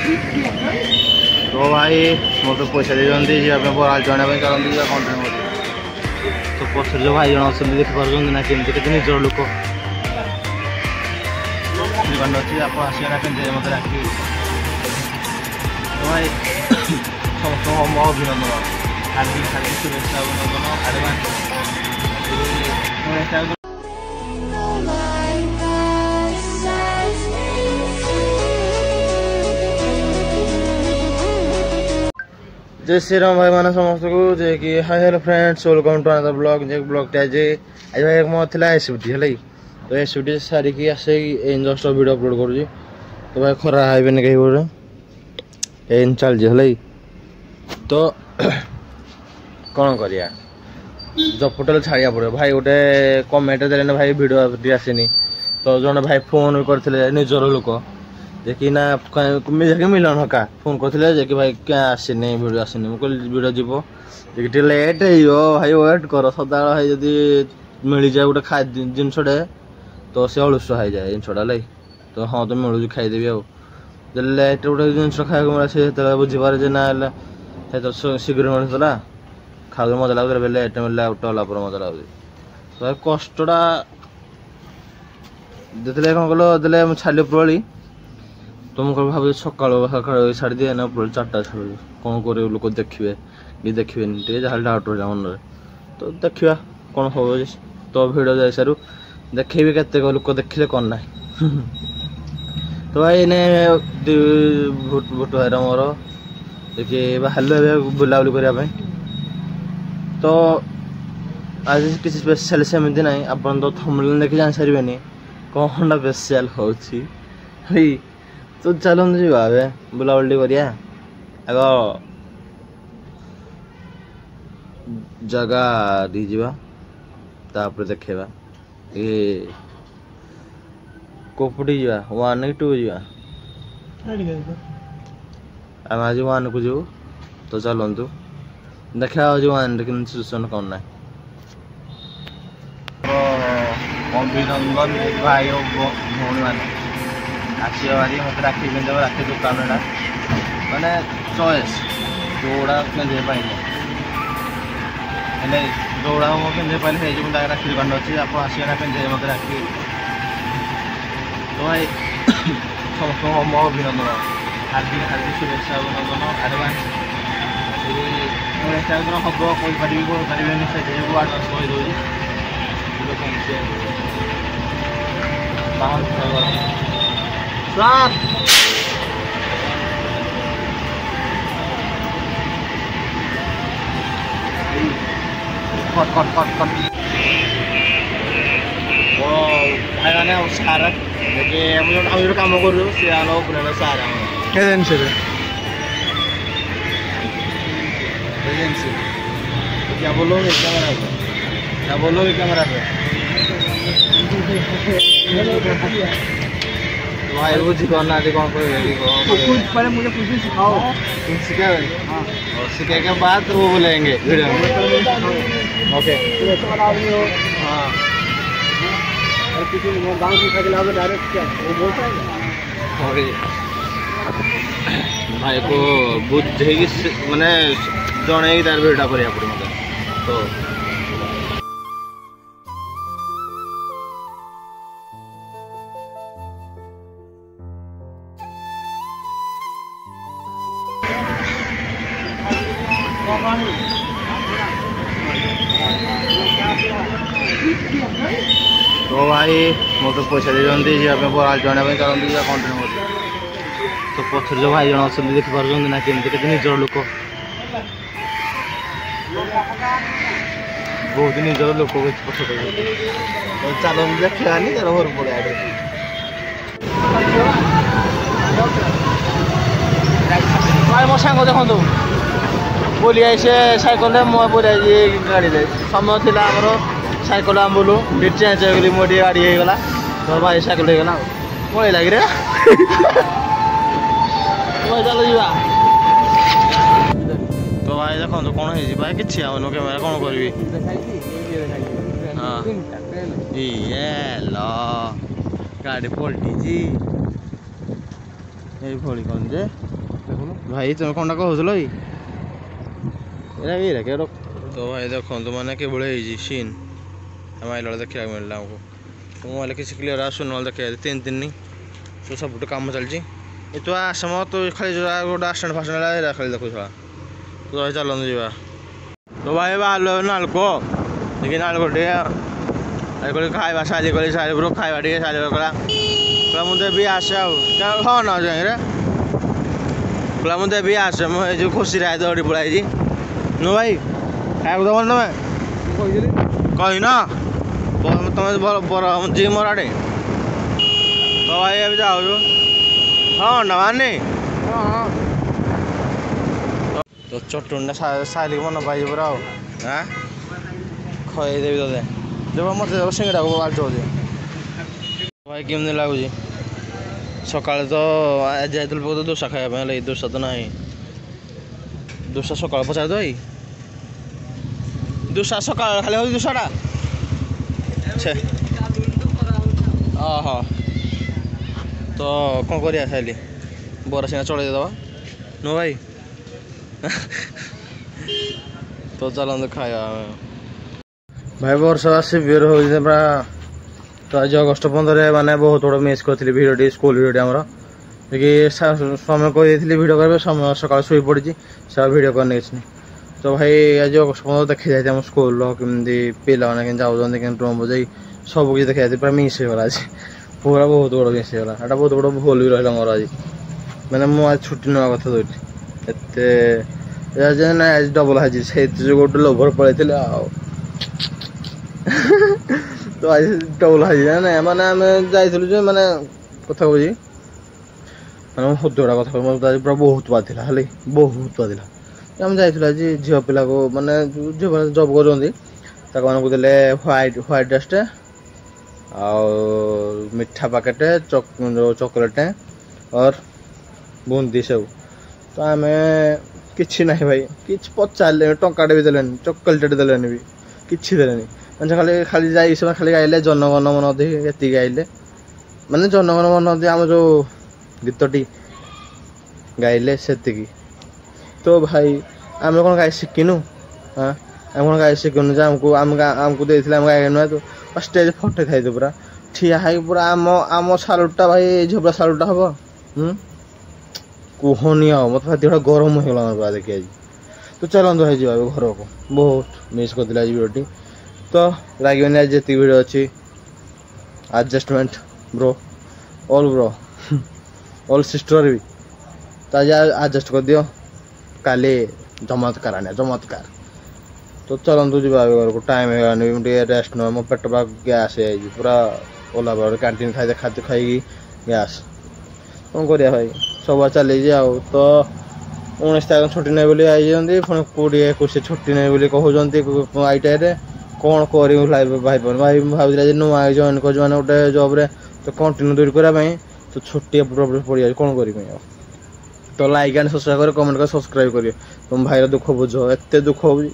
तो भाई मत पैसा देते बराल चढ़ाई चलती कंटेन्ट मत तो पछर जो भाई जन देखिपार ना केमती के निजर लोक अच्छी आप आसना के मत राखी तो भाई समस्त मो अभिनंदन हार्दिक हार्दिक शुभेच्छा अभिनंदन आडभान्स जय श्री राम भाई माने समस्त को जे कि hi hello friends welcome to another blog जे ब्लॉग टा जे आज भाई मो थिला एसबीटी हलै तो एसबीटी सारी की आसे इन जस्ट वीडियो अपलोड करू तो भाई खरा हाइबे ने कहि बोले एन चल जे हलै तो कोन करिया जब फोटो छाड़िया पड़े भाई गोटे कमेंट देले भाई वीडियो आसेनी तो जने भाई फोन करथिले निजर लोक देखी ना मिलन हका फोन करते कि भाई क्या आसनी वीडियो आसनी मुझे वीडियो जीव देखिए लेट हो भाई वेट कर सदा भाई जदि मिल जाए गोटे खा जिनसटे तो से अलुस हो जाए जिनसटा लै तो हाँ तो मिलूँ खाईदेवी आउ लेट गोटे जिन खाया मिले से बुझीपारे ना तो शीघ्र मिलूला खा मजा लगे लेट मिलला टला पर मजा लगे तो कष्टा देते कौन कल देते छाड़ी प्रबली तुमको भाव सका छाड़ी दिए ना चार्टा छाड़ कौन कर लोक देखिए कि देखिए जहाँ डाउट रहा मन तो देखा कौन हम तो भिड़ जाए सारू देखेबी के लोक देखिले कौन ना तो भाई भूट भाई मोर देखिए बाहर बुलाबुली करने तो आज किसी स्पेशल सेमती ना आप तो थंबनेल देखि जान सारे कौन स्पेशल हो तो चलो जीवा बुलाबुली करिया आग जगह दीजिवा तापर देखा ये कोपटी जा 1 कि 2 जा आम आज 1 को जीव तो चलतु देखा आज 1 सिचुएसन कौन ना अभिनंदन भाई भौणी मान आसिया भारी मत राखी पिंध राखी दुकान माने चॉइस जोड़ा पिंधे पाइले जोड़ा मो पिंधे पाइले है राखी दुकान अच्छी आप आसिया पिंधे मत राखी तो भाई समस्त मो अभिनंदन हार्दिक हार्दिक शुभेच्छा अभिनंदन आडभान्स हम कहीपरि से आडभान्स कहीदे सात कट कट कट कट भाई मैंने सारा देखिए हम जो काम करूँ से आलो पुराना सारा एजेंसी एजेंसी क्या बोलोगे कैमरा पे क्या बोलोगे कैमरा पे भाई वो जी कौन आदि कौन कुछ पहले मुझे कुछ भी सिखाओ कुछ सिखा हाँ और सीखने के बाद वो बोलेंगे वीडियो में ओके हाँ और किसी गाँव की खिला डायरेक्ट क्या वो बोलता है भाई को बुझे मैंने जड़े तार भिड़ा करा पड़े मत तो तो भाई मत पैसा देते बराल चढ़ाई चलती कंटेन्ट मत तो पछर जो भाई जन देखिपार ना केमती के निजर लोक बहुत निजर लोक पछर तो चलो देखानी घर पड़े भाई मो सांग देखो बोली आई से साइकेल बोली गाड़ी दे समय थी साइकेल आम बोलू चेंज हो मोटी गाड़ी होगा तो भाई साइकेल होगा पड़े लगे रे चलो जा तो भाई देखो कौन है भाई किसी आवन कैमेरा कौन करी हाँ ये लो गाड़ी पलटी এইଭଳି କ'ଣ ଯେ ଭାଇ ତୁମେ କ'ଣଟା କହୁଥିଲ କି ଏଇଟା କେଉଁ ତ ଭାଇ ଦେଖନ୍ତୁ ମାନେ କିଭଳି ହେଇଛି ସିନ୍ ଆମେ ଆଇଲା ବେଳେ ଦେଖିବାକୁ ମିଳିଲା ଆମକୁ ମୋବାଇଲ କିଛି କ୍ଲିୟର ଆସୁନି ନହେଲେ ଦେଖିବା 3 ତ ସବୁଠୁ କାମ ଚାଲିଛି ଏ ତୁ ଆସ ମ ତୁ ଖାଲି ଗୋଟେ ଆକ୍ସିଡେଣ୍ଟ ଫାକ୍ସିଡେଣ୍ଟ ହେଲା ଏଇଟା ଖାଲି ଦେଖୁଛ ତୁ ଭାଇ ଚାଲନ୍ତୁ ଯିବା ତ ଭାଇ ବାହାରିଲୁ ନାଳକ ଦେଖି ନାଳକ ଟିକେ ଖାଇବା ସାରି କରି ସାରି ପୁର ଖାଇବା ଟିକେ ସାରି କଲା ମୁଁ ଦେବି ଆସେ ଆଉ ହଁ ନା ଯାଇରେ କହିଲା ମୁଁ ଦେବି ଆସେ ମୁଁ ଏଇ ଯେଉଁ ଖୁସିରେ ଦୌଡ଼ି ପଳାଇଛି ନୁ ଭାଇ ଖାଇବାକୁ ଦେବ ତମେ କହିଥିଲି କହିନ ତମେ ବର ଯିବି ମୋର ଆଡ଼େ ତ ଭାଇ ଏବେ ଯାଉଛୁ ହଁ ନା ମାନେ ତ ଚଟୁଣିଟା ସାରିକି ମନେ ପାଇଛି ପୁରା ଆଉ ଆଁ ଖୁଆଇଦେବି ତତେ ଦେବ ମୋତେ ଦେବ ସିଙ୍ଗଡ଼ାକୁ ବାଲ୍ଟି ହେଉଛି ଭାଇ କେମିତି ଲାଗୁଛି ସକାଳେ ତ ଆଜି ଯାଇଥିଲୁ ବହୁତ ଦୋସା ଖାଇବା ପାଇଁ ହେଲେ ଏଇ ଦୋସା ତ ନାହିଁ ଦୋସା ସକାଳ ପଚାରି ଭାଇ ଦୋସା ସକାଳ ଖାଲି ହେଉଛି ଦୋସାଟା ଓହୋ ତ କ'ଣ କରିବା ଖାଇଲି ବରା ସିନା ଚଳେଇ ଦେବା ନୁ ଭାଇ ତ ଚାଲନ୍ତୁ ଖାଇବା ଭାଇ ବର୍ଷା ସିଭିୟର ହେଉଛି ପୁରା ତ ଆଜି ଅଗଷ୍ଟ 15 ମାନେ ବହୁତ ବଡ଼ ମିସ୍ କରିଥିଲି ଭିଡ଼ିଓଟି ସ୍କୁଲ ଭିଡ଼ିଓଟି ଆମର କି ସମୟ କହିଦେଇଥିଲି ଭିଡ଼ିଓ କରିବେ ସମୟ ସକାଳୁ ଶୋଇ ପଡ଼ିଛି ସେ ଭିଡ଼ିଓ କରିନେଇଛି ତ ଭାଇ ଆଜି ଅଗଷ୍ଟ 15 ଦେଖି ଯାଇଥିଲି ଆମ ସ୍କୁଲର କେମିତି ପିଲାମାନେ କେମିତି ଯାଉଛନ୍ତି କେମିତି ରୁମ୍ ବଜାଇ ସବୁ କିଛି ଦେଖି ଯାଇଥିଲି ପୁରା ମିସ୍ ହେଇଗଲା ଆଜି ପୁରା ବହୁତ ବଡ଼ ମିସ୍ ହେଇଗଲା ଏଇଟା ବହୁତ ବଡ଼ ଭୁଲ ବି ରହିଲା ମୋର ଆଜି ମାନେ ମୁଁ ଆଜି ଛୁଟି ନେବା କଥା ଦଉଥିଲି ଏତେ ନାଇଁ ଆଜି ଡବଲ ହାଜି ସେଇଥି ଯୋଗୁଁ ଗୋଟେ ଲୋଭର ପଳେଇଥିଲେ ଆଉ ତ ଆଜି ଡବଲ ହାଜି ନାଇଁ ମାନେ ଆମେ ଯାଇଥିଲୁ ଯେ ମାନେ କଥା କହୁଛି ମାନେ ମୋ ହୃଦୟଟା କଥା କହୁଛି ମୋତେ ଆଜି ପୁରା ବହୁତ ବାଧିଲା ହେଲେ ବହୁତ ବାଧିଲା ଆମେ ଯାଇଥିଲୁ ଆଜି ଝିଅ ପିଲାକୁ ମାନେ ଝିଅ ପିଲା ଜବ୍ କରୁଛନ୍ତି ତାକୁ ମାନଙ୍କୁ ଦେଲେ ହ୍ୱାଇଟ୍ ଡ୍ରେସ୍ଟେ ଆଉ ମିଠା ପ୍ୟାକେଟ୍ ଚକୋଲେଟ୍ ଅର୍ ବୁନ୍ଦି ସେଉ ତ ଆମେ କିଛି ନାହିଁ ଭାଇ କିଛି ପଚାରିଲେନି ଟଙ୍କାଟେ ବି ଦେଲେନି ଚକୋଲେଟ୍ ଦେଲେନି ବି କିଛି ଦେଲେନି ମାନେ ଖାଲି ଯାଇ ସେମାନେ ଖାଲି ଗାଇଲେ ଜନଗଣ ମନ ଅଧି ଏତିକି ଗାଇଲେ ମାନେ ଜନଗଣ ମନ ଅଧି ଆମ ଯେଉଁ ଗୀତଟି ଗାଇଲେ ସେତିକି ତ ଭାଇ ଆମେ କ'ଣ ଗାଇ ଶିଖିନୁ ହଁ ଆମେ କ'ଣ ଗାଇ ଶିଖିନୁ ଯେ ଆମକୁ ଦେଇଥିଲେ ଆମେ ଗାଇ ନୁହେଁ ତୁ ଷ୍ଟେଜ୍ ଫଟେଇ ଥାଇଛୁ ପୁରା ଠିଆ ହେଇକି ପୁରା ଆମ ସାଲୁଟ୍ଟା ଭାଇ ଝିଅ ପୁରା ସାଲୁଟ୍ଟା ହବ କୁହନି ଆଉ ମୋତେ ଦେହଟା ଗରମ ହେଇଗଲା ଆମର ପୁରା ଦେଖି ଆଜି ତ ଚାଲନ୍ତୁ ଭାଇ ଯିବା ଘରକୁ ବହୁତ ମିସ୍ କରିଥିଲା ଆଜି ଭିଡ଼ିଓଟି ତ ଲାଗିବନି ଆଜି ଯେତିକି ଭିଡ଼ିଓ ଅଛି ଆଡ଼ଜଷ୍ଟମେଣ୍ଟ ବ୍ରୋ ଅଲ୍ ସିଷ୍ଟର ବି ତ ଆଜି ଆଡ଼ଜଷ୍ଟ କରିଦିଅ କାଲି ଚମତ୍କାର ଆଣିବା ଚମତ୍କାର ତ ଚାଲନ୍ତୁ ଯିବା ଘରକୁ ଟାଇମ୍ ହେଇଗଲାନି ମୁଁ ଟିକେ ରେଷ୍ଟ ନେବା ମୋ ପେଟ ପୁରା ଗ୍ୟାସ୍ ହେଇଯାଇଛି ପୁରା ଓଲା ପରେ କ୍ୟାଣ୍ଟିନ୍ ଖାଦ୍ୟ ଖାଇକି ଗ୍ୟାସ୍ କ'ଣ କରିବା ଭାଇ ସବୁ ଚାଲିଛି ଆଉ ତ 19 ତାରିଖ ଛୁଟି ନେବେ ବୋଲି ଆଇଛନ୍ତି ପୁଣି 20-21 ଛୁଟି ନେବେ ବୋଲି କହୁଛନ୍ତି ITIରେ କ'ଣ କରିବୁ ଭାଇ ଭାଇ ମୁଁ ଭାବୁଥିଲି ଆଜି ନୂଆ ଜଏନ୍ କରିଛି ମାନେ ଗୋଟେ ଜବ୍ରେ ତ କଣ୍ଟିନ୍ୟୁ ଦୂର କରିବା ପାଇଁ ତ ଛୁଟି ପ୍ରୋବ୍ଲେମ୍ ପଡ଼ିଯାଉଛି କ'ଣ କରିବି ଆଉ ତ ଲାଇକ୍ ଆଣ୍ଡ ସବସ୍କ୍ରାଇବ୍ କରି କମେଣ୍ଟ କରି ସବସ୍କ୍ରାଇବ୍ କରିବେ ତୁମ ଭାଇର ଦୁଃଖ ବୁଝ ଏତେ ଦୁଃଖ ହେଉଛି